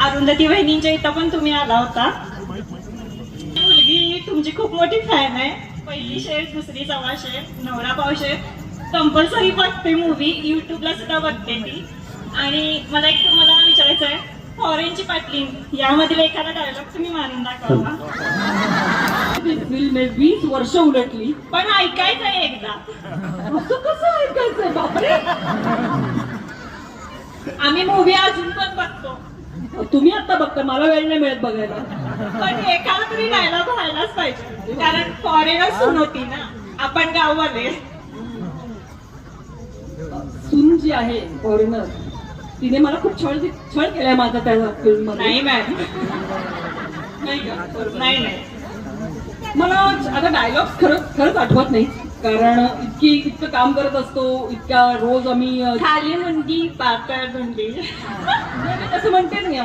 अरुंधती वहिनींच्या इथं पण तुम्ही आला होता. मुलगी तुमची खूप मोठी फॅन आहे. पहिली शेर, दुसरी सव्वा शेर, नवरा पाव शेर कंपल्सरी बघते मूवी. युट्यूबला सुद्धा बघते ती. आणि मला एक तुम्हाला विचारायचं आहे, फॉरेनची पाटलिंग यामधील एखादा डायलॉग तुम्ही मारून दाखवा. फिल्म 20 वर्ष उलटली, पण ऐकायचंय एकदा. असं कसं ऐकायचंय बापरे. आम्ही मूवी अजून पण बघतो, तुम्ही आता बघता, मला वेळ नाही मिळत बघायला. पण एखादा तरी डायलॉग व्हायलाच पाहिजे, कारण फॉरेनर सून होती ना, आपण गाववाले. सून जी आहे फॉरेनर, तिने मला खूप छळ केलाय माझा त्या फिल्म मध्ये. नाही मॅम, नाही का? बरोबर. नाही. मला आता डायलॉग खरंच आठवत नाही, कारण इतकं काम करत असतो, इतक्या रोज आम्ही खाली मुंडी पातळ धुंडी तसं म्हणते नाही.